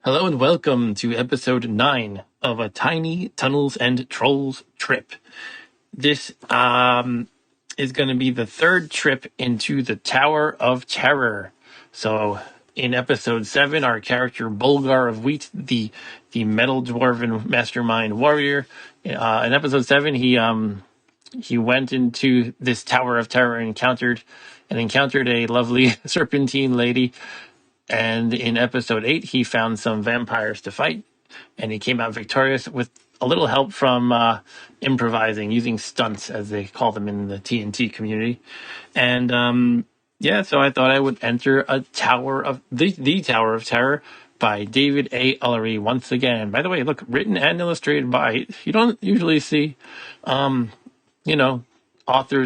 Hello and welcome to episode 9 of a Tiny Tunnels and Trolls trip. This is going to be the third trip into the Tower of Terror. So, in episode 7, our character Bolgar of Wiet, the metal dwarven mastermind warrior, in episode 7, he went into this Tower of Terror and encountered a lovely serpentine lady. And in episode 8, he found some vampires to fight, and he came out victorious with a little help from improvising, using stunts, as they call them in the TNT community. And so I thought I would enter a Tower of the Tower of Terror by David A. Ullery once again. By the way, look, written and illustrated by. You don't usually see, authors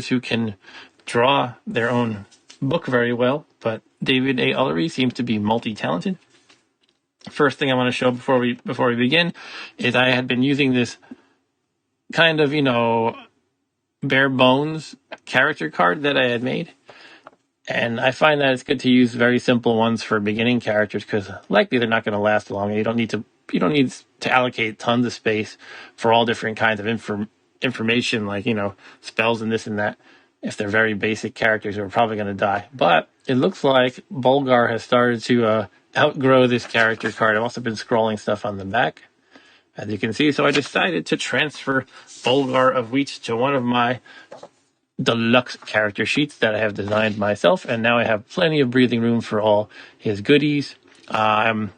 who can draw their own book very well, but David A. Ullery seems to be multi-talented. First thing I want to show before we begin is I had been using this kind of, bare bones character card that I had made. And I find that it's good to use very simple ones for beginning characters because likely they're not going to last long. And you don't need to allocate tons of space for all different kinds of information, like, spells and this and that. If they're very basic characters who are probably going to die. But it looks like Bolgar has started to outgrow this character card. I've also been scrolling stuff on the back, as you can see. So I decided to transfer Bolgar of Wiet to one of my deluxe character sheets that I have designed myself. And now I have plenty of breathing room for all his goodies. I'm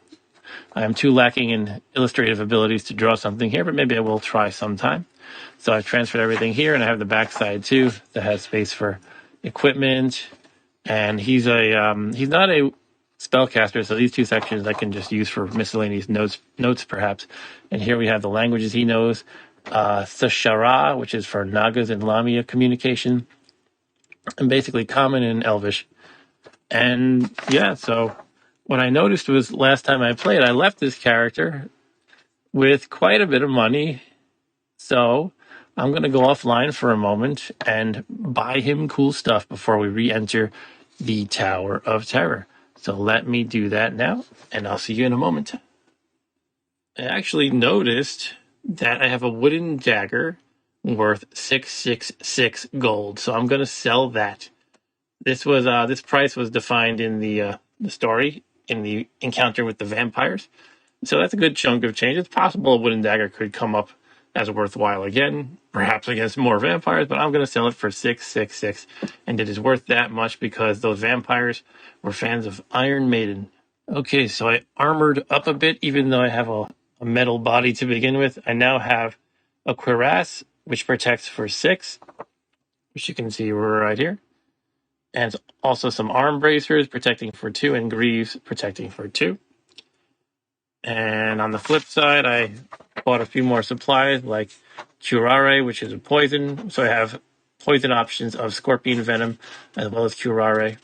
too lacking in illustrative abilities to draw something here, but maybe I will try sometime. So I've transferred everything here, and I have the back side too that has space for equipment. And he's not a spellcaster, so these two sections I can just use for miscellaneous notes perhaps. And here we have the languages he knows: Sashara, which is for Nagas and Lamia communication, and basically Common and Elvish. And yeah, so what I noticed was last time I played, I left this character with quite a bit of money. So I'm going to go offline for a moment and buy him cool stuff before we re-enter the Tower of Terror. So let me do that now, and I'll see you in a moment. I actually noticed that I have a wooden dagger worth 666 gold, so I'm going to sell that. This price was defined in the story, in the encounter with the vampires. So that's a good chunk of change. It's possible a wooden dagger could come up as worthwhile again, perhaps against more vampires, but I'm going to sell it for 666. And it is worth that much because those vampires were fans of Iron Maiden. Okay, so I armored up a bit, even though I have a metal body to begin with. I now have a cuirass, which protects for 6, which you can see right here. And also some arm bracers protecting for 2, and greaves protecting for 2. And on the flip side, I bought a few more supplies like curare, which is a poison. So I have poison options of scorpion venom as well as curare.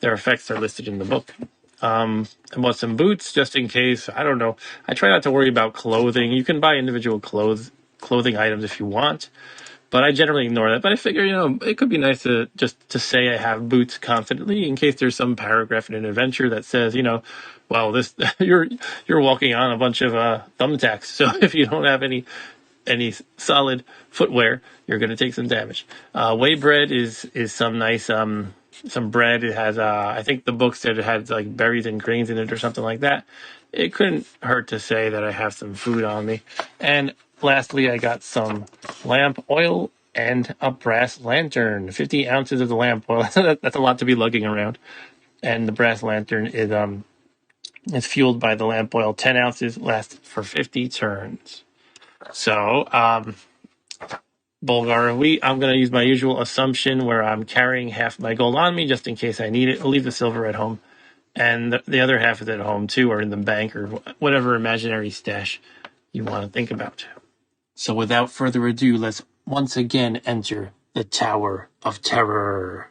Their effects are listed in the book. I bought some boots just in case. I don't know. I try not to worry about clothing. You can buy individual clothing items if you want, but I generally ignore that. But I figure, it could be nice to just to say I have boots confidently in case there's some paragraph in an adventure that says, well, this you're walking on a bunch of thumbtacks. So if you don't have any solid footwear, you're going to take some damage. Whey bread is some nice some bread. It has I think the book said it had like berries and grains in it or something like that. It couldn't hurt to say that I have some food on me. And lastly, I got some lamp oil and a brass lantern. 50 ounces of the lamp oil. That's a lot to be lugging around. And the brass lantern is fueled by the lamp oil. 10 ounces lasts for 50 turns. So, Bolgar of Wiet, I'm going to use my usual assumption where I'm carrying half my gold on me just in case I need it. I'll leave the silver at home. And the other half is at home too, or in the bank, or whatever imaginary stash you want to think about. So without further ado, let's once again enter the Tower of Terror.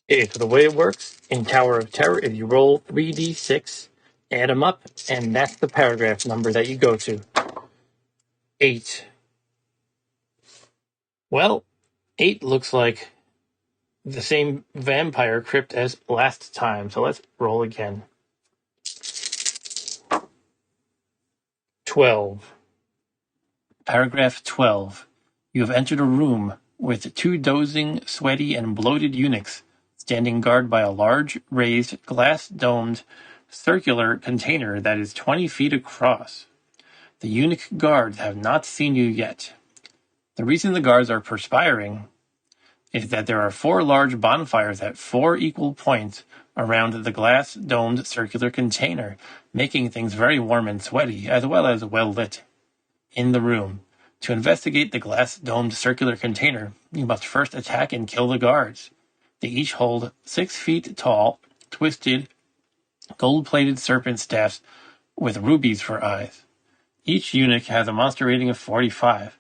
Okay, so the way it works in Tower of Terror is you roll 3d6, add them up, and that's the paragraph number that you go to. 8. Well, 8 looks like the same vampire crypt as last time, so let's roll again. 12. Paragraph 12. You have entered a room with 2 dozing, sweaty, and bloated eunuchs standing guard by a large, raised, glass-domed, circular container that is 20 feet across. The eunuch guards have not seen you yet. The reason the guards are perspiring is that there are 4 large bonfires at 4 equal points around the glass-domed circular container, making things very warm and sweaty, as well as well-lit. In the room, to investigate the glass-domed circular container, you must first attack and kill the guards. They each hold 6 feet tall, twisted, gold-plated serpent staffs with rubies for eyes. Each eunuch has a monster rating of 45.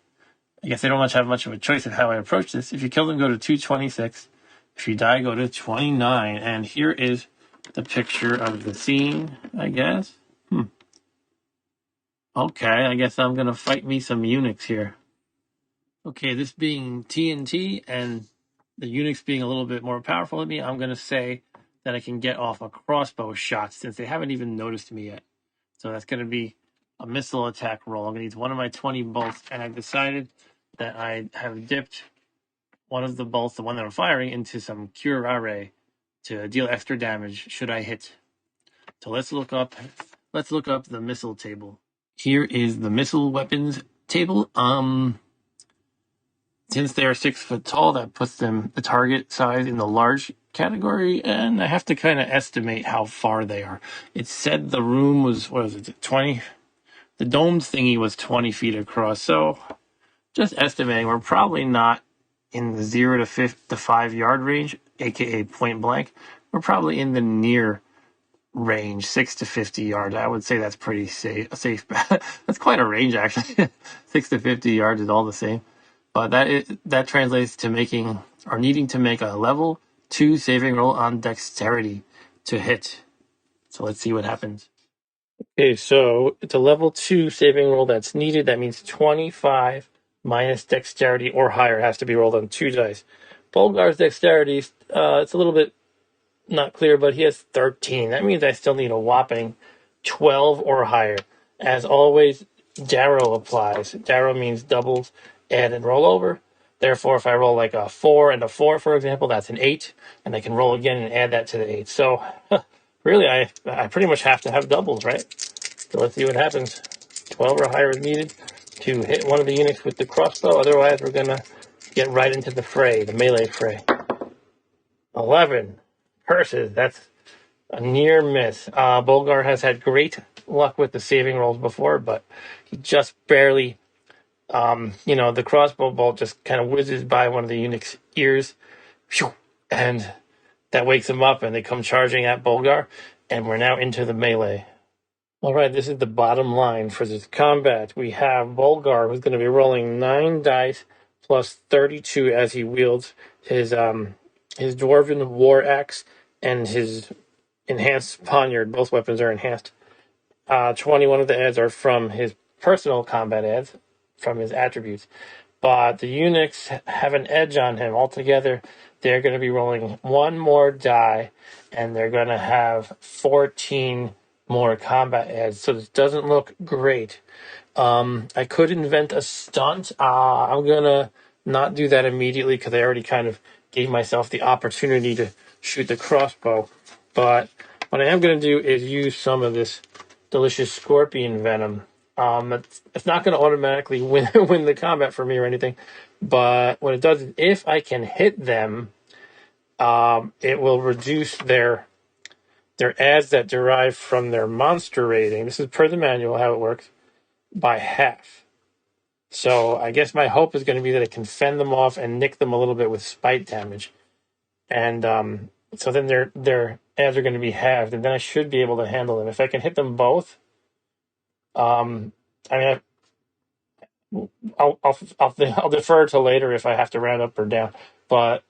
I guess I don't have much of a choice of how I approach this. If you kill them, go to 226. If you die, go to 29. And here is the picture of the scene, I guess. Okay, I guess I'm going to fight me some eunuchs here. Okay, this being TNT and the eunuchs being a little bit more powerful than me, I'm going to say that I can get off a crossbow shot since they haven't even noticed me yet. So that's going to be a missile attack roll. I'm going to use one of my 20 bolts, and I've decided that I have dipped one of the bolts, the one that I'm firing, into some curare to deal extra damage should I hit. So let's look up the missile table. Here is the missile weapons table. Since they are 6 foot tall, that puts them the target size in the large category, and I have to kind of estimate how far they are. It said the room was, 20? The domed thingy was 20 feet across, so just estimating, we're probably not in the 0 to 5 yard range, aka point blank. We're probably in the near range, 6 to 50 yards. I would say that's pretty safe. That's quite a range, actually. 6 to 50 yards is all the same. But that translates to needing to make a level 2 saving roll on dexterity to hit. So let's see what happens. Okay, so it's a level 2 saving roll that's needed. That means 25 minus dexterity or higher. It has to be rolled on 2 dice. Bolgar's dexterity, it's a little bit not clear, but he has 13. That means I still need a whopping 12 or higher. As always, Darrow applies. Darrow means doubles, add, and roll over. Therefore, if I roll like a 4 and a 4, for example, that's an 8, and I can roll again and add that to the 8. So, really, I pretty much have to have doubles, right? So let's see what happens. 12 or higher is needed to hit one of the eunuchs with the crossbow. Otherwise, we're going to get right into the fray, the melee fray. 11. Curses. That's a near miss. Bolgar has had great luck with the saving rolls before, but he just barely, the crossbow bolt just kind of whizzes by one of the eunuch's ears, and that wakes him up, and they come charging at Bolgar, and we're now into the melee. All right, this is the bottom line for this combat. We have Bolgar, who's going to be rolling 9 dice plus 32 as he wields his dwarven war axe and his enhanced poniard. Both weapons are enhanced. 21 of the adds are from his personal combat adds, from his attributes. But the eunuchs have an edge on him. Altogether, they're going to be rolling 1 more die, and they're going to have 14 more combat adds. So this doesn't look great. I could invent a stunt. I'm going to not do that immediately because I already kind of gave myself the opportunity to shoot the crossbow. But what I am going to do is use some of this delicious scorpion venom. It's not going to automatically win the combat for me or anything, but what it does is if I can hit them, it will reduce their adds that derive from their monster rating. This is per the manual how it works, by half. So I guess my hope is going to be that I can fend them off and nick them a little bit with spite damage, and so then their adds are going to be halved, and then I should be able to handle them if I can hit them both. I'll defer to later if I have to round up or down, but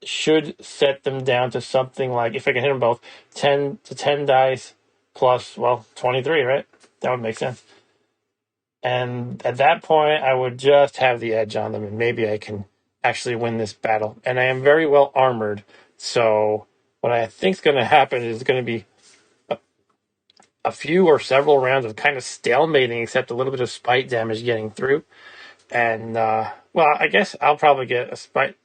should set them down to something like, if I can hit them both, 10 to 10 dice plus 23, right? That would make sense. And at that point, I would just have the edge on them, and maybe I can actually win this battle. And I am very well armored, so what I think is going to happen is going to be a few or several rounds of kind of stalemating, except a little bit of spite damage getting through. And well, I guess I'll probably get a spite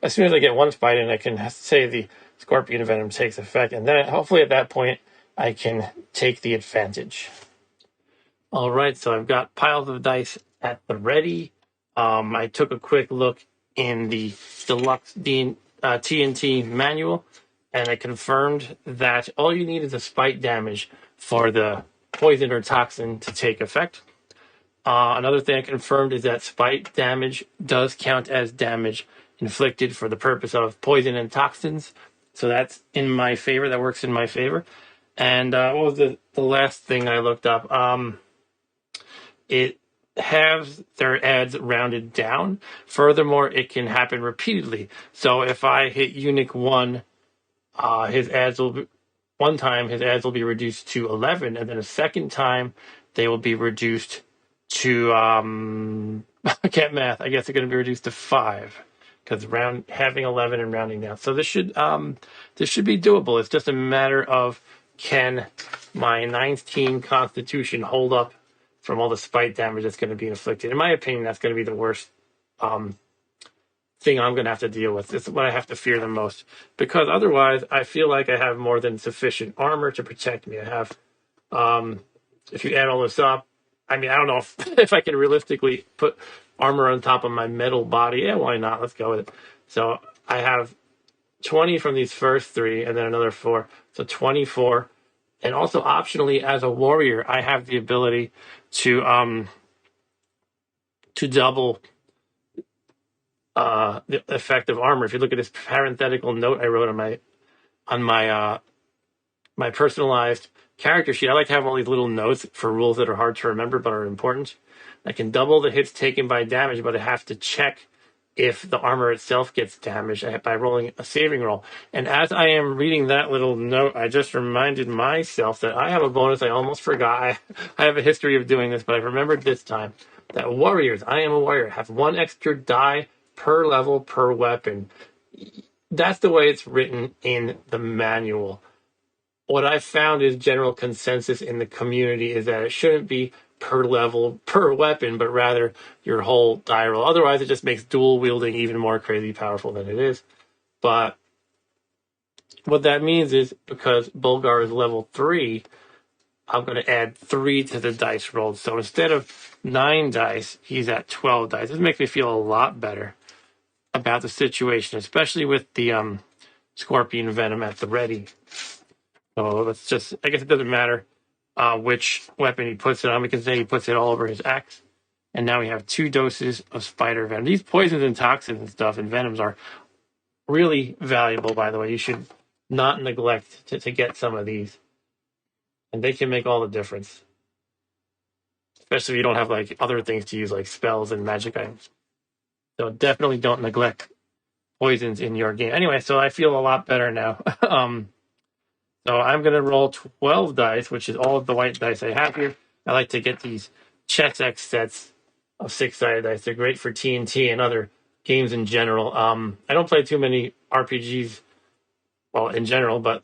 as soon as I get one spite, and I can say the scorpion venom takes effect, and then hopefully at that point I can take the advantage. All right, so I've got piles of dice at the ready. I took a quick look in the deluxe TNT manual, and I confirmed that all you need is a spite damage for the poison or toxin to take effect. Another thing I confirmed is that spite damage does count as damage inflicted for the purpose of poison and toxins. So that's in my favor. That works in my favor. And what was the last thing I looked up? It has their adds rounded down. Furthermore, it can happen repeatedly. So if I hit Eunuch 1, his adds will be, one time his adds will be reduced to 11, and then a second time they will be reduced to I can't math. I guess they're going to be reduced to 5 because having 11 and rounding down. So this should be doable. It's just a matter of, can my 19 Constitution hold up from all the spite damage that's going to be inflicted? In my opinion, that's going to be the worst thing I'm going to have to deal with. It's what I have to fear the most, because otherwise I feel like I have more than sufficient armor to protect me. I have, if you add all this up, I mean, I don't know if I can realistically put armor on top of my metal body. Yeah, why not? Let's go with it. So I have 20 from these first 3, and then another 4. So 24. And also optionally, as a warrior, I have the ability to double the effect of armor. If you look at this parenthetical note I wrote on my personalized character sheet, I like to have all these little notes for rules that are hard to remember but are important. I can double the hits taken by damage, but I have to check if the armor itself gets damaged by rolling a saving roll. And as I am reading that little note, I just reminded myself that I have a bonus I almost forgot. I have a history of doing this, but I remembered this time that warriors, I am a warrior, have 1 extra die per level per weapon. That's the way it's written in the manual. What I've found is general consensus in the community is that it shouldn't be per level, per weapon, but rather your whole die roll. Otherwise, it just makes dual wielding even more crazy powerful than it is. But what that means is, because Bolgar is level 3, I'm going to add 3 to the dice rolled. So instead of 9 dice, he's at 12 dice. This makes me feel a lot better about the situation, especially with the scorpion venom at the ready. So let's just, I guess it doesn't matter which weapon he puts it on. We can say he puts it all over his axe. And now we have 2 doses of spider venom. These poisons and toxins and stuff and venoms are really valuable, by the way. You should not neglect to get some of these. And they can make all the difference. Especially if you don't have like other things to use, like spells and magic items. So definitely don't neglect poisons in your game. Anyway, so I feel a lot better now. So I'm going to roll 12 dice, which is all of the white dice I have here. I like to get these Chessex sets of 6-sided dice. They're great for TNT and other games in general. I don't play too many RPGs, well, in general, but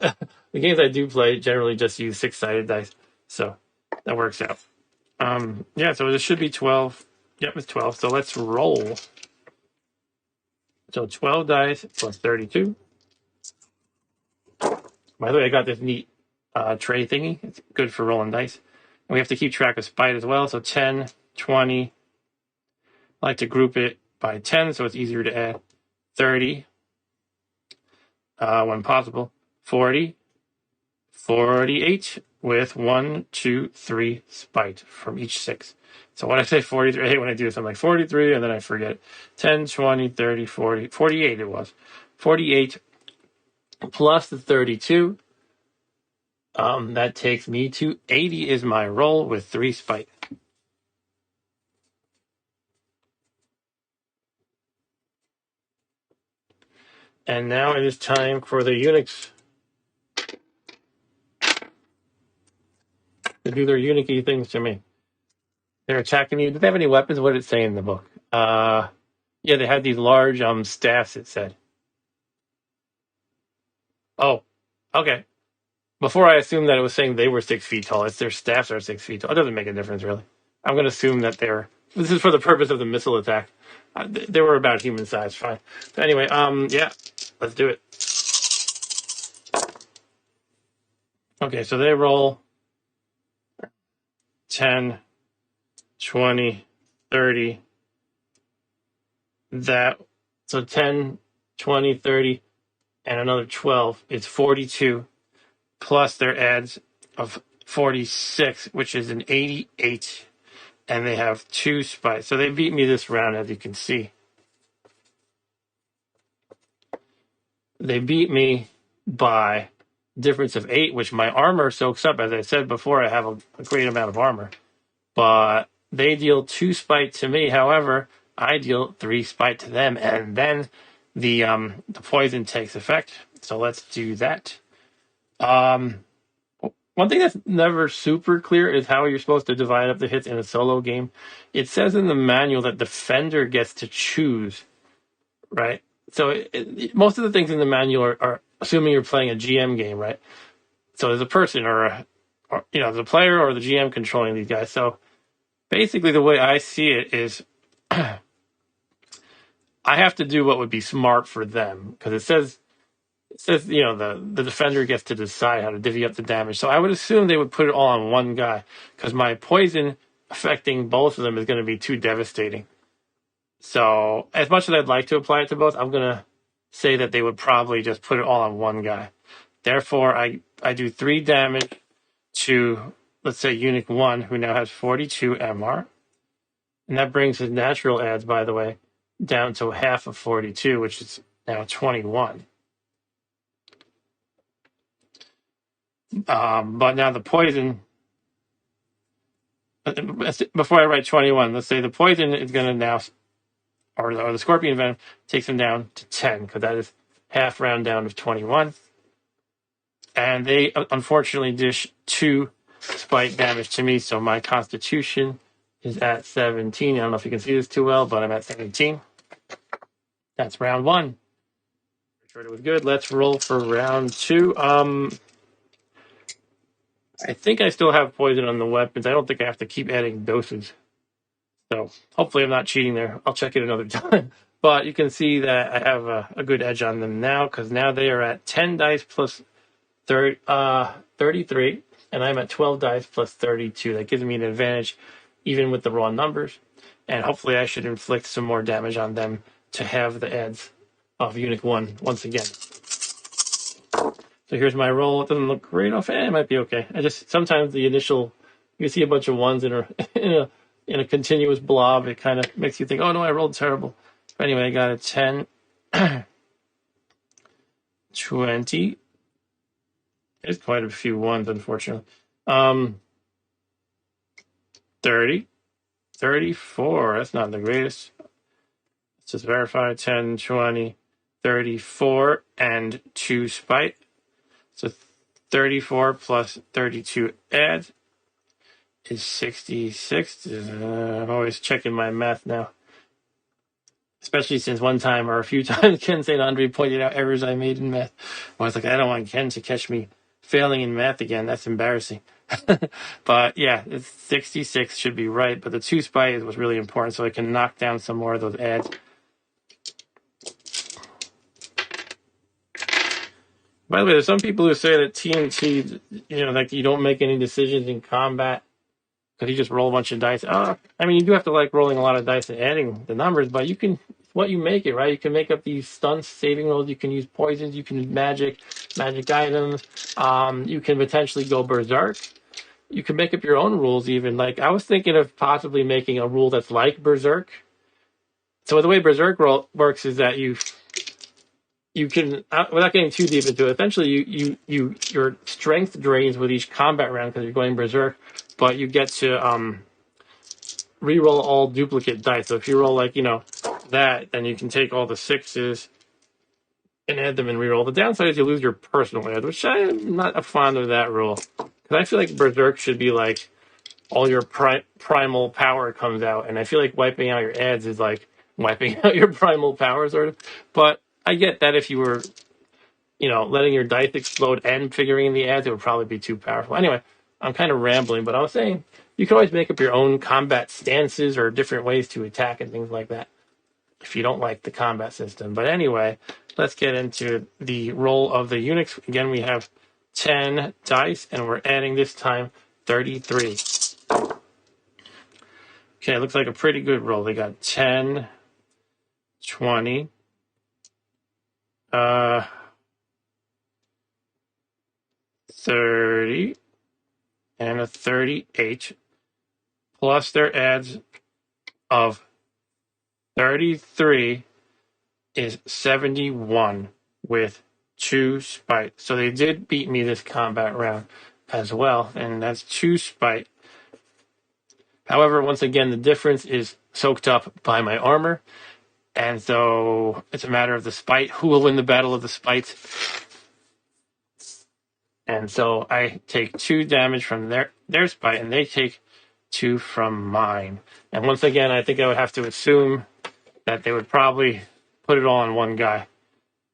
the games I do play generally just use 6-sided dice. So that works out. Yeah, so this should be 12. Yep, it's 12. So let's roll. So 12 dice plus 32. By the way, I got this neat tray thingy. It's good for rolling dice. And we have to keep track of spite as well. So 10, 20. I like to group it by 10 so it's easier to add. 30, when possible. 40, 48 with 1, 2, 3 spite from each 6. So when I say 43, I hate when I do this. I'm like 43 and then I forget. 10, 20, 30, 40, 48 it was. 48 plus the 32. That takes me to 80 is my roll with 3 spite. And now it is time for the eunuchs to do their eunuchy things to me. They're attacking me. Did they have any weapons? What did it say in the book? Yeah, they had these large staffs, it said. Oh, okay. before I assumed that it was saying they were 6 feet tall. It's their staffs are 6 feet tall. It doesn't make a difference, really. I'm going to assume that this is for the purpose of the missile attack. They were about human size, fine. But anyway, yeah, let's do it. Okay, so they roll 10, 20, 30. So 10, 20, 30, and another 12 is 42, plus their adds of 46, which is an 88. And they have 2 spies. So they beat me this round, as you can see. They beat me by difference of 8, which my armor soaks up. As I said before, I have a great amount of armor. But they deal 2 spite to me. However, I deal 3 spite to them. And then the poison takes effect. So let's do that. One thing that's never super clear is how you're supposed to divide up the hits in a solo game. It says in the manual that Defender gets to choose, right? So most of the things in the manual are assuming you're playing a GM game, right? So there's a person or the player or the GM controlling these guys. So basically the way I see it is I have to do what would be smart for them, because it says the defender gets to decide how to divvy up the damage. So I would assume they would put it all on one guy, because my poison affecting both of them is going to be too devastating. So as much as I'd like to apply it to both, I'm going to say that they would probably just put it all on one guy. Therefore, I do 3 damage to, let's say, Eunuch 1, who now has 42 MR. And that brings his natural adds, by the way, down to half of 42, which is now 21. But now the poison, before I write 21, let's say the poison is going to now, or the scorpion venom takes him down to 10, because that is half round down of 21. And they unfortunately dish 2 spite damage to me, so my constitution is at 17. I don't know if you can see this too well, but I'm at 17. That's round 1. Sure it was good. Let's roll for round 2. I think I still have poison on the weapons. I don't think I have to keep adding doses. So hopefully I'm not cheating there. I'll check it another time. But you can see that I have a good edge on them now, because now they are at 10 dice plus 33, and I'm at 12 dice plus 32. That gives me an advantage even with the raw numbers. And hopefully I should inflict some more damage on them to have the adds of Eunuch 1 once again. So here's my roll. It doesn't look great off. It might be okay. Sometimes the initial, you see a bunch of ones in a continuous blob. It kind of makes you think, oh no, I rolled terrible. But anyway, I got a 10, 20. There's quite a few ones, unfortunately. 30, 34. That's not the greatest. Let's just verify. 10, 20, 34, and 2 spite. So 34 plus 32 add is 66. I'm always checking my math now, especially since one time or a few times Ken St. Andre pointed out errors I made in math. I was like, I don't want Ken to catch me failing in math again. That's embarrassing. But yeah, it's 66 should be right. But the 2 spite was really important, so I can knock down some more of those adds. By the way, there's some people who say that TNT, like you don't make any decisions in combat because you just roll a bunch of dice. I mean, you do have to like rolling a lot of dice and adding the numbers, but you can, what you make it, right? You can make up these stunts, saving rolls. You can use poisons. You can use magic items. You can potentially go berserk. You can make up your own rules even. Like, I was thinking of possibly making a rule that's like berserk. So the way berserk works is that you can, without getting too deep into it, eventually your strength drains with each combat round because you're going berserk, but you get to re-roll all duplicate dice. So if you roll like, that, then you can take all the 6s and add them and re-roll. The downside is you lose your personal add, which I'm not a fond of that rule. Because I feel like berserk should be like all your primal power comes out, and I feel like wiping out your adds is like wiping out your primal power, sort of. But I get that if you were letting your dice explode and figuring in the adds, it would probably be too powerful. Anyway, I'm kind of rambling, but I was saying you can always make up your own combat stances or different ways to attack and things like that if you don't like the combat system. But anyway, let's get into the roll of the eunuchs. Again, we have 10 dice, and we're adding this time 33. Okay, it looks like a pretty good roll. They got 10, 20, 30, and a 38, plus their adds of 33 is 71 with 2 spite. So they did beat me this combat round as well, and that's 2 spite. However, once again, the difference is soaked up by my armor, and so it's a matter of the spite. Who will win the battle of the spites? And so I take 2 damage from their spite, and they take 2 from mine. And once again, I think I would have to assume that they would probably put it all on one guy.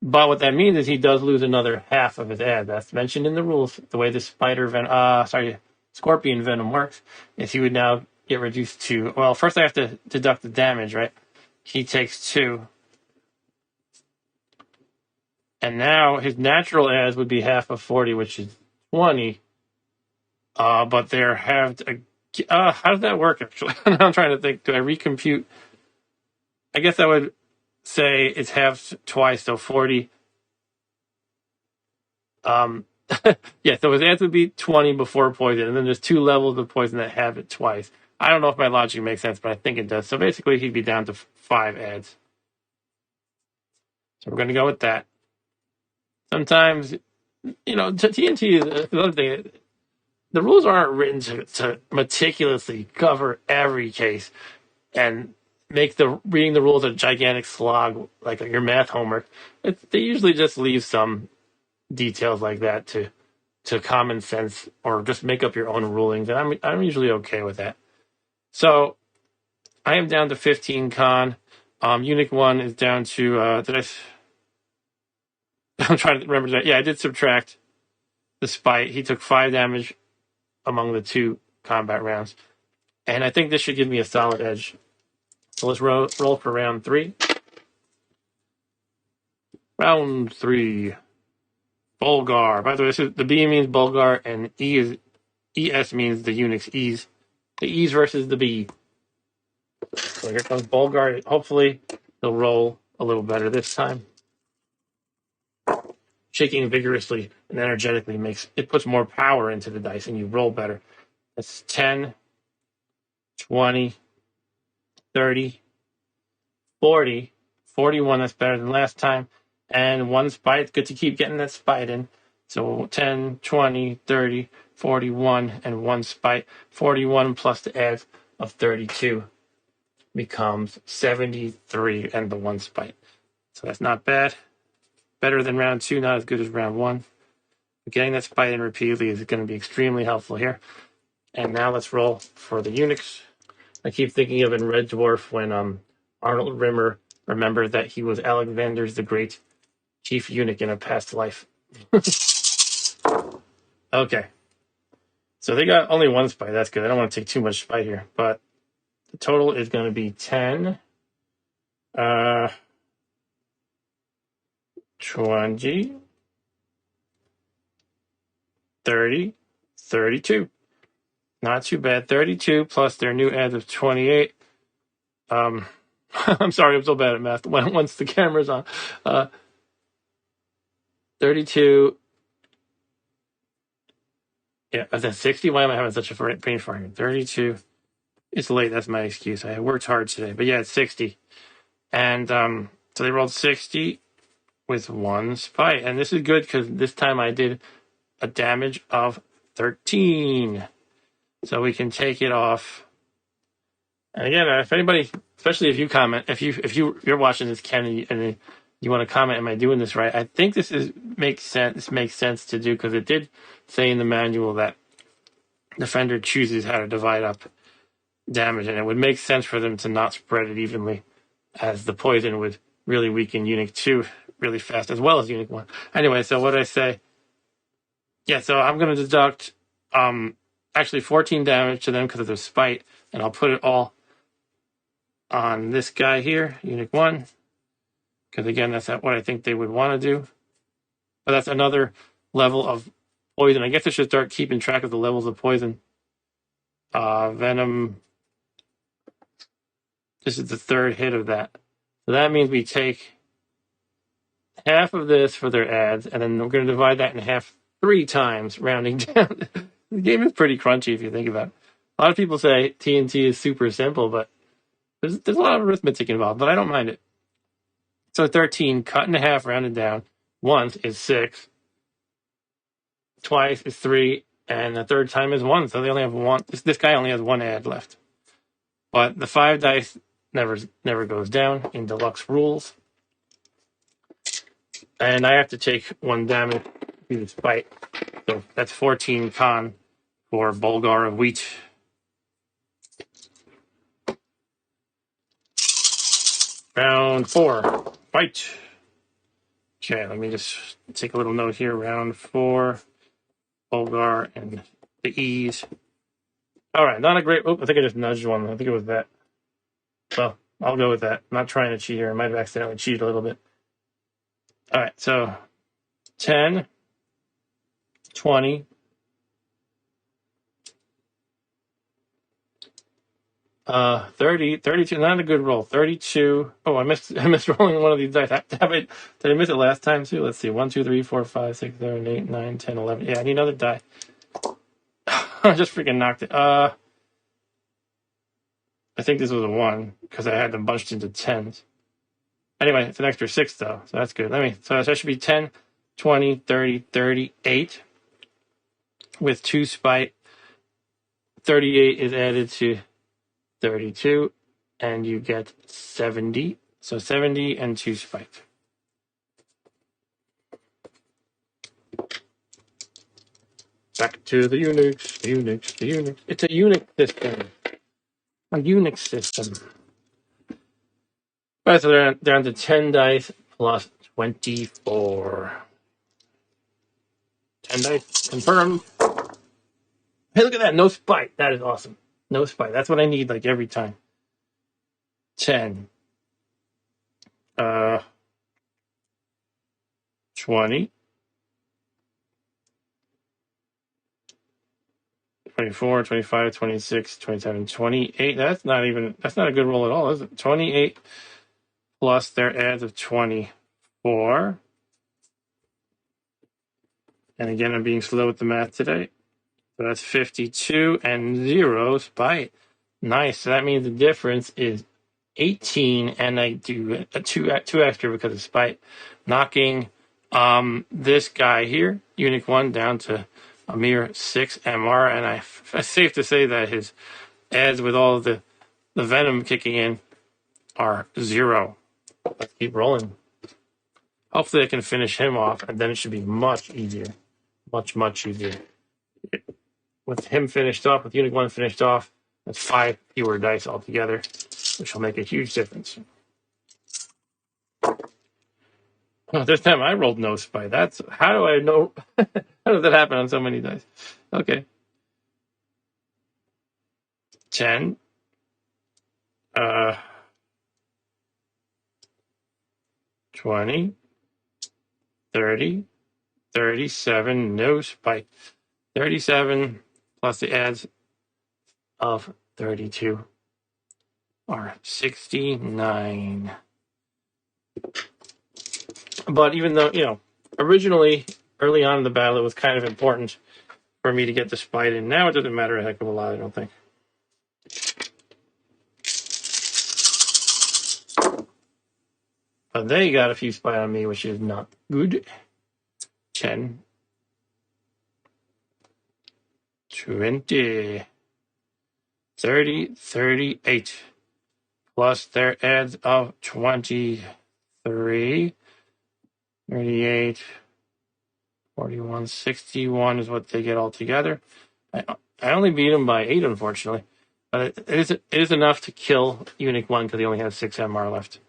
But what that means is he does lose another half of his ad. That's mentioned in the rules. The way the scorpion venom works is he would now get reduced to, well, first I have to deduct the damage, right? He takes 2. And now his natural ads would be half of 40, which is 20. But they're halved. How does that work, actually? I'm trying to think. Do I recompute? I guess I would say it's halved twice, so 40. Yeah, so his ads would be 20 before poison, and then there's 2 levels of poison that have it twice. I don't know if my logic makes sense, but I think it does. So basically, he'd be down to 5 ads. So we're going to go with that. Sometimes, TNT is another thing. The rules aren't written to meticulously cover every case and make reading the rules a gigantic slog like your math homework. They usually just leave some details like that to common sense, or just make up your own rulings, and I'm usually okay with that. So I am down to 15 con. Eunuch 1 is down to I'm trying to remember that. Yeah, I did subtract the spite. He took 5 damage among the 2 combat rounds, and I think this should give me a solid edge. So let's roll for round 3. Round 3. Bolgar. By the way, the B means Bolgar, and ES means the eunuch's E's. The E's versus the B. So here comes Bolgar. Hopefully, he'll roll a little better this time. Shaking vigorously and energetically puts more power into the dice, and you roll better. That's 10, 20, 30, 40, 41. That's better than last time. And 1 spite. Good to keep getting that spite in. So 10, 20, 30, 41, and 1 spite. 41 plus the adds of 32 becomes 73 and the 1 spite. So that's not bad. Better than round 2, not as good as round 1. But getting that spite in repeatedly is going to be extremely helpful here. And now let's roll for the eunuchs. I keep thinking of in Red Dwarf when Arnold Rimmer remembered that he was Alexander the Great chief eunuch in a past life. Okay. So they got only 1 spite. That's good. I don't want to take too much spite here. But the total is going to be 10, 20, 30, 32. Not too bad. 32 plus their new add of 28. I'm sorry, I'm so bad at math once the camera's on. 32. Yeah, that's 60. Why am I having such a brain fart here? 32. It's late. That's my excuse. I worked hard today. But yeah, it's 60. And so they rolled 60 with 1 spite. And this is good because this time I did a damage of 13. So we can take it off. And again, if anybody, especially if you comment, if you're watching this, Ken, and you want to comment, am I doing this right? I think this makes sense. This makes sense to do because it did say in the manual that defender chooses how to divide up damage, and it would make sense for them to not spread it evenly, as the poison would really weaken Eunuch 2 really fast, as well as Eunuch 1. Anyway, so what did I say? Yeah, so I'm going to deduct actually 14 damage to them because of their spite, and I'll put it all on this guy here, Eunuch 1, because again, that's what I think they would want to do. But that's another level of poison. I guess I should start keeping track of the levels of poison. Venom. This is the third hit of that. So that means we take half of this for their ads, and then we're going to divide that in half 3 times, rounding down. The game is pretty crunchy if you think about it. A lot of people say TNT is super simple, but there's a lot of arithmetic involved, but I don't mind it. So 13 cut in half, rounded down. Once is 6. Twice is 3, and the third time is 1. So they only have 1. This guy only has 1 ad left. But the 5 dice never goes down in deluxe rules. And I have to take 1 damage due to spite. So that's 14 con for Bolgar of Wiet. Round 4. Fight. Okay, let me just take a little note here. Round 4. Bolgar and the E's. All right, not a great... Oh, I think I just nudged one. I think it was that. Well, I'll go with that. I'm not trying to cheat here. I might have accidentally cheated a little bit. All right, so 10, 20, 30, 32, not a good roll. 32. Oh, I missed rolling one of these dice. Did I miss it last time too? Let's see. 1, 2, 3, 4, 5, 6, 7, 8, 9, 10, 11. Yeah, I need another die. I just freaking knocked it. I think this was a 1 because I had them bunched into 10s. Anyway, it's an extra 6 though, so that's good. So that should be 10, 20, 30, 38 with 2 spite. 38 is added to 32, and you get 70. So 70 and 2 spite. Back to the eunuchs. It's a eunuch system. A eunuch system. All right, so they're down to 10 dice plus 24. 10 dice confirmed. Hey, look at that. No spite. That is awesome. No spite. That's what I need like every time. 10. 20. 24, 25, 26, 27, 28. That's not a good roll at all, is it? 28 plus their adds of 24. And again, I'm being slow with the math today. So that's 52 and 0 spite. Nice. So that means the difference is 18, and I do a two extra because of spite, knocking this guy here, Eunuch 1, down to a mere 6 MR, and it's safe to say that his adds with all of the venom kicking in are 0. Let's keep rolling. Hopefully I can finish him off, and then it should be much easier. Much easier. With him finished off, with Eunuch 1 finished off, that's 5 fewer dice altogether, which will make a huge difference. Oh, this time I rolled no spite. How do I know? How does that happen on so many dice? Okay. 10. 20. 30. 37. No spite. 37 plus the adds of 32 are 69. But even though, originally, early on in the battle, it was kind of important for me to get the spite in. Now it doesn't matter a heck of a lot, I don't think. But they got a few spite on me, which is not good. 10. 20. 30. 38. Plus their adds of 23. 38. 41. 61 is what they get all together. I only beat them by 8, unfortunately. But it is enough to kill Eunuch 1 because he only has 6 MR left.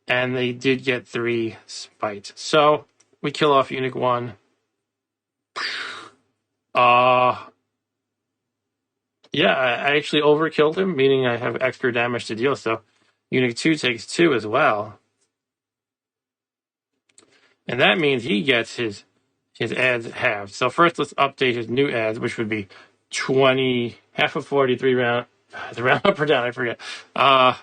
And they did get 3 spite. So we kill off Eunuch 1. Yeah, I actually overkilled him, meaning I have extra damage to deal. So Eunuch 2 takes 2 as well. And that means he gets his ads halved. So first let's update his new ads, which would be 20, half of 43 round. The round up or down, I forget. I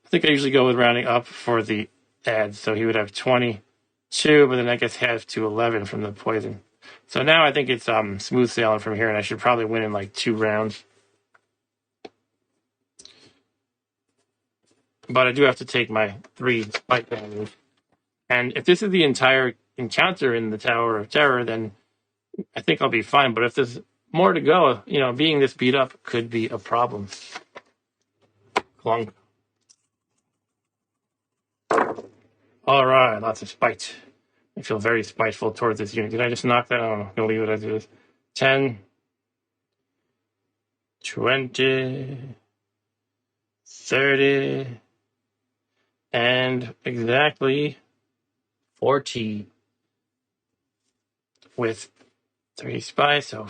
think I usually go with rounding up for the ads. So he would have 22, but then that gets halved to 11 from the poison. So now I think it's smooth sailing from here, and I should probably win in like 2 rounds. But I do have to take my 3 spike damage. And if this is the entire encounter in the Tower of Terror, then I think I'll be fine. But if there's more to go, being this beat up could be a problem. Clunk. All right, lots of spite. I feel very spiteful towards this unit. Did I just knock that? I don't know. I'm going to leave it as it is. 10, 20, 30, and exactly 40 with 3 spite. So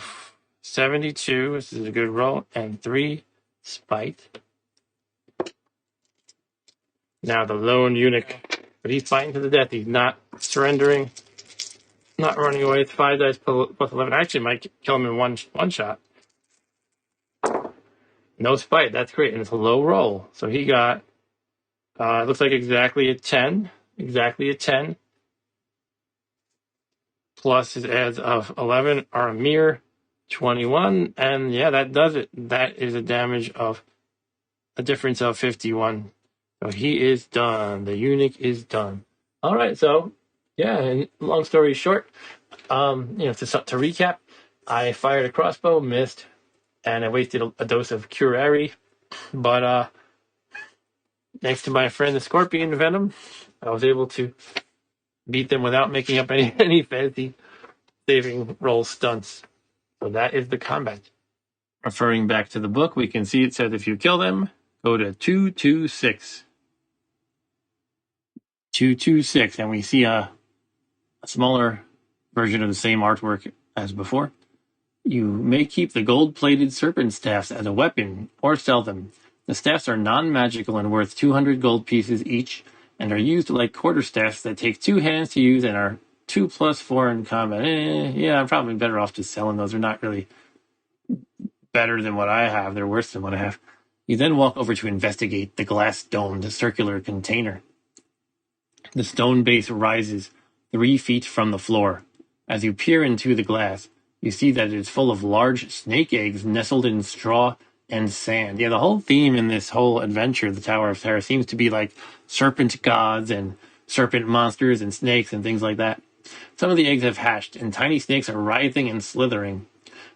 72. This is a good roll. And 3 spite. Now the lone eunuch. But he's fighting to the death. He's not surrendering. Not running away. It's 5 dice plus 11. I actually might kill him in one shot. No spite. That's great. And it's a low roll. So he got, it looks like exactly a 10. Exactly a 10. Plus his adds of 11 are a mere 21. And yeah, that does it. That is a damage of a difference of 51. So he is done. The eunuch is done. All right. So yeah, and long story short, to recap, I fired a crossbow, missed, and I wasted a dose of curare. But thanks to my friend the Scorpion Venom, I was able to beat them without making up any fancy saving roll stunts. So that is the combat. Referring back to the book, we can see it says if you kill them, go to 226. 226, and we see a smaller version of the same artwork as before. You may keep the gold-plated serpent staffs as a weapon or sell them. The staffs are non-magical and worth 200 gold pieces each, and are used like quarterstaffs that take 2 hands to use and are 2+4 in combat. Yeah, I'm probably better off just selling those. They're not really better than what I have. They're worse than what I have. You then walk over to investigate the glass-domed circular container. The stone base rises 3 feet from the floor. As you peer into the glass, you see that it is full of large snake eggs nestled in straw and sand. Yeah, the whole theme in this whole adventure, the Tower of Terror, seems to be like serpent gods and serpent monsters and snakes and things like that. Some of the eggs have hatched, and tiny snakes are writhing and slithering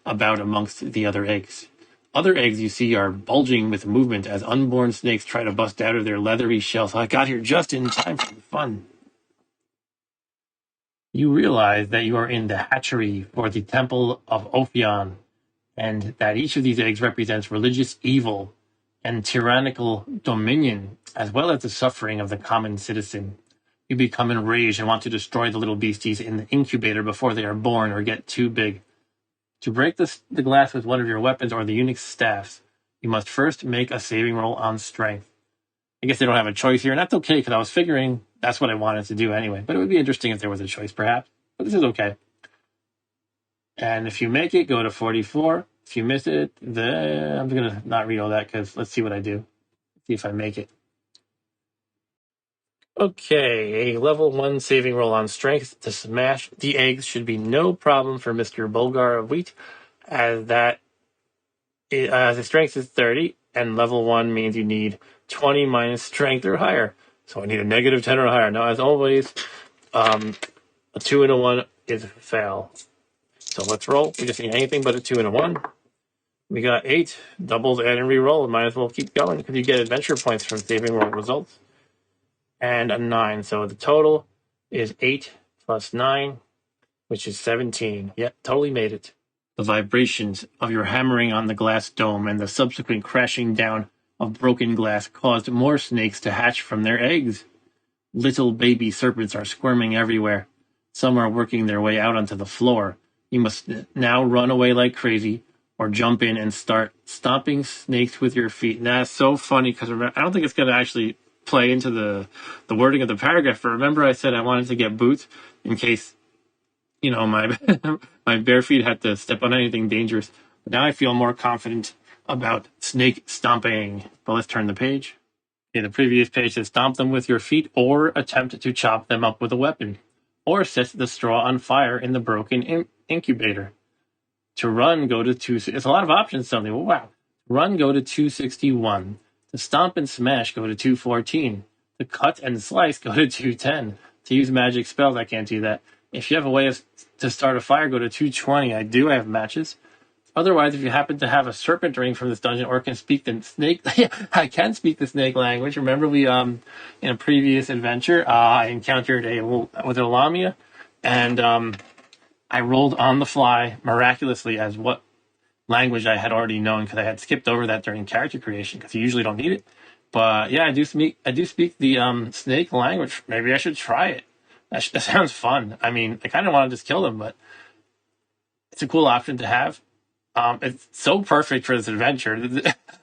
about amongst the other eggs. Other eggs you see are bulging with movement as unborn snakes try to bust out of their leathery shells. I got here just in time for the fun. You realize that you are in the hatchery for the Temple of Ophion, and that each of these eggs represents religious evil and tyrannical dominion, as well as the suffering of the common citizen. You become enraged and want to destroy the little beasties in the incubator before they are born or get too big. To break the glass with one of your weapons or the eunuch's staffs, you must first make a saving roll on strength. I guess they don't have a choice here, and that's okay, because I was figuring that's what I wanted to do anyway. But it would be interesting if there was a choice, perhaps. But this is okay. And if you make it, go to 44. If you miss it, then I'm going to not read all that, because let's see what I do. See if I make it. Okay, a level 1 saving roll on strength to smash the eggs should be no problem for Mr. Bolgar of Wiet, as the strength is 30, and level 1 means you need 20 minus strength or higher. So I need a negative 10 or higher. Now, as always, a 2 and a 1 is a fail. So let's roll. We just need anything but a 2 and a 1. We got 8. Doubles, add, and re-roll. Might as well keep going, because you get adventure points from saving roll results. And a 9. So the total is 8 plus 9, which is 17. Yep, totally made it. The vibrations of your hammering on the glass dome and the subsequent crashing down of broken glass caused more snakes to hatch from their eggs. Little baby serpents are squirming everywhere. Some are working their way out onto the floor. You must now run away like crazy or jump in and start stomping snakes with your feet. And that's so funny because I don't think it's going to actually play into the wording of the paragraph. But remember I said I wanted to get boots in case, my my bare feet had to step on anything dangerous. But now I feel more confident about snake stomping. But let's turn the page. Okay, the previous page says stomp them with your feet or attempt to chop them up with a weapon, or set the straw on fire in the broken incubator. To run, go to it's a lot of options suddenly. Wow. Run, go to 261. To stomp and smash, go to 214. To cut and slice, go to 210. To use magic spells, I can't do that. If you have a way to start a fire, go to 220. I do have matches. Otherwise, if you happen to have a serpent ring from this dungeon or can speak the snake, I can speak the snake language. Remember, we in a previous adventure, I encountered with a lamia, and I rolled on the fly miraculously as what language I had already known because I had skipped over that during character creation because you usually don't need it. But yeah, I do speak the snake language. Maybe I should try it. That sounds fun. I mean, I kind of want to just kill them, but it's a cool option to have. It's so perfect for this adventure.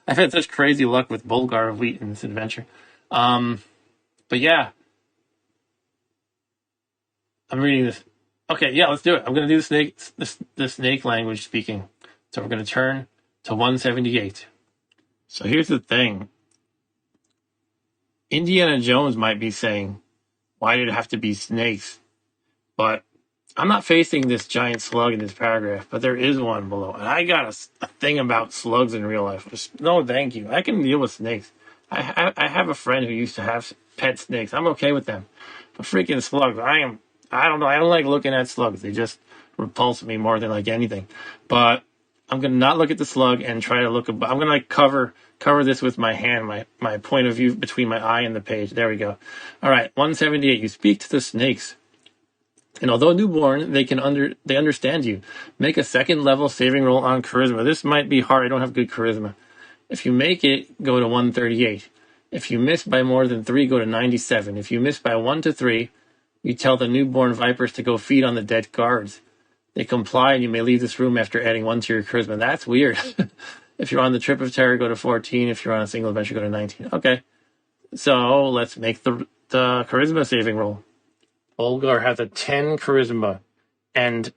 I've had such crazy luck with Bolgar of Wiet in this adventure. But yeah, I'm reading this. Okay, yeah, let's do it. I'm going to do the snake language speaking. So we're going to turn to 178. So here's the thing. Indiana Jones might be saying, why did it have to be snakes? But I'm not facing this giant slug in this paragraph, but there is one below. And I got a thing about slugs in real life. Just, no, thank you. I can deal with snakes. I have a friend who used to have pet snakes. I'm okay with them. But freaking slugs, I don't know. I don't like looking at slugs. They just repulse me more than like anything. But I'm going to not look at the slug and try to look. I'm going to like cover this with my hand, my point of view between my eye and the page. There we go. All right, 178. You speak to the snakes. And although newborn, they understand you. Make a second level saving roll on charisma. This might be hard. I don't have good charisma. If you make it, go to 138. If you miss by more than 3, go to 97. If you miss by 1 to 3, you tell the newborn vipers to go feed on the dead guards. They comply, and you may leave this room after adding 1 to your charisma. That's weird. If you're on the trip of terror, go to 14. If you're on a single adventure, go to 19. Okay. So let's make the charisma saving roll. Bolgar has a 10 charisma and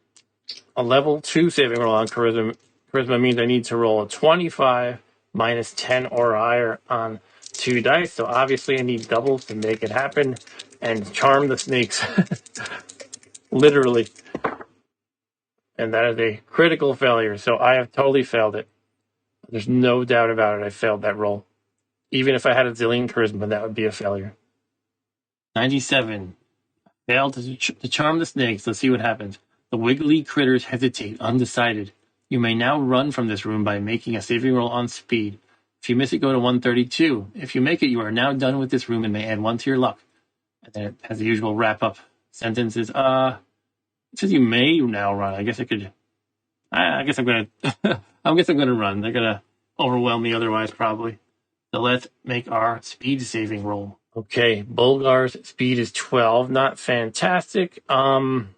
a level 2 saving roll on charisma. Charisma means I need to roll a 25 minus 10 or higher on 2 dice. So obviously I need doubles to make it happen and charm the snakes. Literally. And that is a critical failure. So I have totally failed it. There's no doubt about it. I failed that roll. Even if I had a zillion charisma, that would be a failure. 97. Failed to charm the snakes. Let's see what happens. The wiggly critters hesitate, undecided. You may now run from this room by making a saving roll on speed. If you miss it, go to 132. If you make it, you are now done with this room and may add 1 to your luck. And then it has the usual wrap-up sentences. It says you may now run. I guess I could. I guess I'm gonna. I guess I'm gonna run. They're gonna overwhelm me otherwise, probably. So let's make our speed saving roll. Okay, Bolgar's speed is 12. Not fantastic. And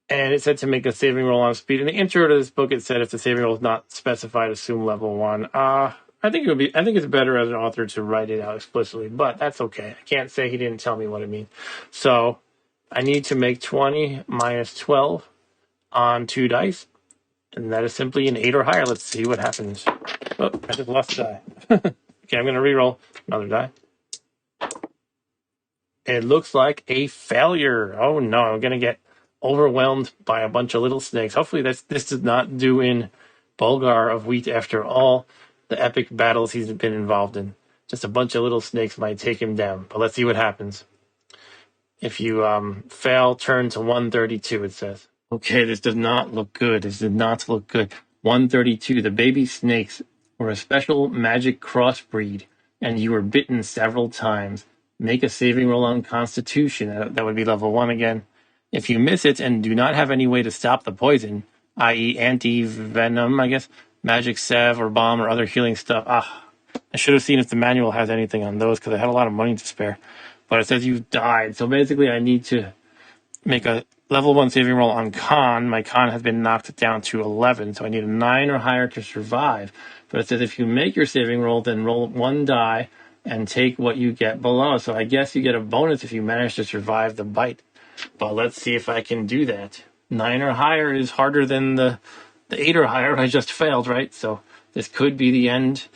it said to make a saving roll on speed. In the intro to this book, it said if the saving roll is not specified, assume level 1. I think it's better as an author to write it out explicitly, but that's okay. I can't say he didn't tell me what it means. So I need to make 20 minus 12 on 2 dice, and that is simply an 8 or higher. Let's see what happens. Oh, I just lost a die. Okay, I'm going to reroll another die. It looks like a failure. Oh no, I'm going to get overwhelmed by a bunch of little snakes. Hopefully this does not do in Bolgar of Wiet after all the epic battles he's been involved in. Just a bunch of little snakes might take him down. But let's see what happens. If you fail, turn to 132, it says. Okay, this does not look good. This did not look good. 132, the baby snakes were a special magic crossbreed, and you were bitten several times. Make a saving roll on Constitution. That would be level 1 again. If you miss it and do not have any way to stop the poison, i.e. anti-venom, I guess, magic salve or bomb or other healing stuff. I should have seen if the manual has anything on those because I had a lot of money to spare. but it says you've died. So basically, I need to make a level 1 saving roll on con. My con has been knocked down to 11, so I need a 9 or higher to survive. But it says if you make your saving roll, then roll 1 die and take what you get below. So I guess you get a bonus if you manage to survive the bite. But let's see if I can do that. 9 or higher is harder than the 8 or higher I just failed, right? So this could be the end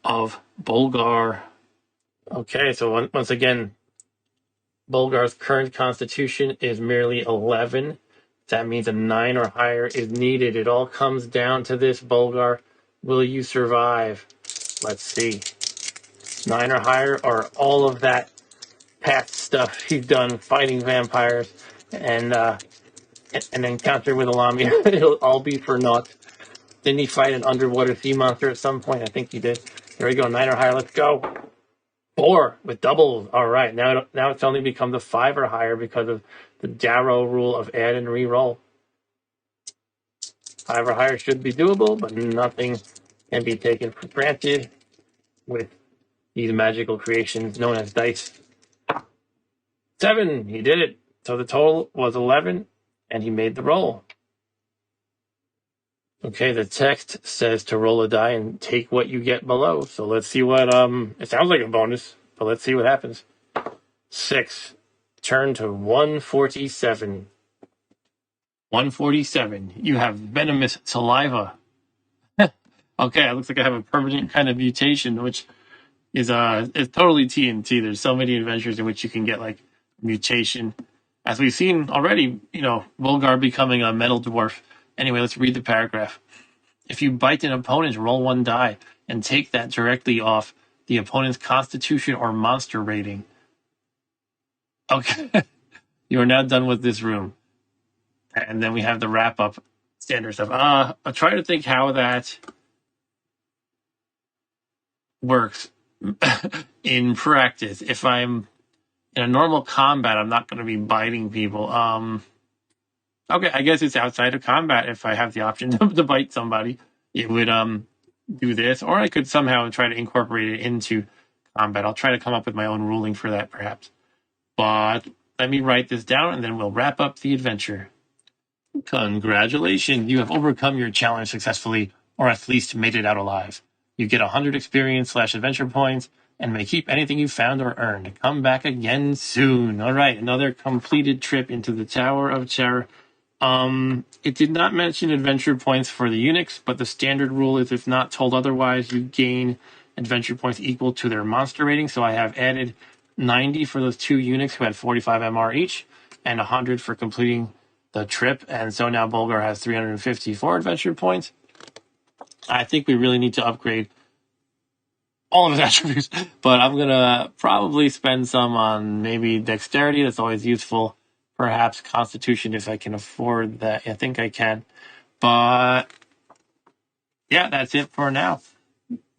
of Bolgar. Okay, so once again, Bolgar's current constitution is merely 11. That means a 9 or higher is needed. It all comes down to this, Bolgar. Will you survive? Let's see. 9 or higher, or all of that past stuff he's done fighting vampires and an encounter with a Lamia. It'll all be for naught. Didn't he fight an underwater sea monster at some point? I think he did. There we go, 9 or higher. Let's go. 4 with doubles. All right, now it's only become the 5 or higher because of the Darrow rule of add and re-roll. 5 or higher should be doable, but nothing can be taken for granted with these magical creations known as dice. 7, he did it. So the total was 11, and he made the roll. Okay, the text says to roll a die and take what you get below. So let's see what, it sounds like a bonus, but let's see what happens. 6, turn to 147. 147, you have venomous saliva. Okay, it looks like I have a permanent kind of mutation, which is totally TNT. There's so many adventures in which you can get like mutation. As we've seen already, Bolgar becoming a metal dwarf. Anyway, let's read the paragraph. If you bite an opponent, roll 1 die and take that directly off the opponent's constitution or monster rating. Okay, you are now done with this room. And then we have the wrap up standard stuff. I'll try to think how that works in practice. If I'm in a normal combat, I'm not going to be biting people. Okay, I guess it's outside of combat. If I have the option to bite somebody, it would do this, or I could somehow try to incorporate it into combat. I'll try to come up with my own ruling for that, perhaps. But let me write this down, and then we'll wrap up the adventure. Congratulations, you have overcome your challenge successfully, or at least made it out alive. You get 100 experience/adventure points, and may keep anything you found or earned. Come back again soon. All right, another completed trip into the Tower of Terror. It did not mention adventure points for the eunuchs, but the standard rule is if not told otherwise, you gain adventure points equal to their monster rating. So I have added 90 for those 2 eunuchs who had 45 MR each, and 100 for completing the trip. And so now Bolgar has 354 adventure points. I think we really need to upgrade all of his attributes, but I'm going to probably spend some on maybe dexterity. That's always useful. Perhaps constitution if I can afford that. I think I can. But yeah, that's it for now.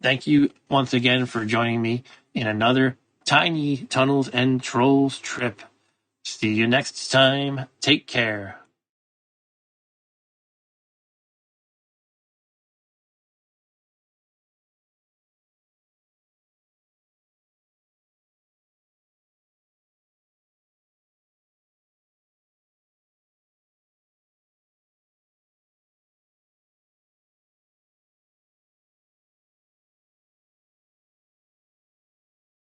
Thank you once again for joining me in another Tiny Tunnels and Trolls trip. See you next time. Take care.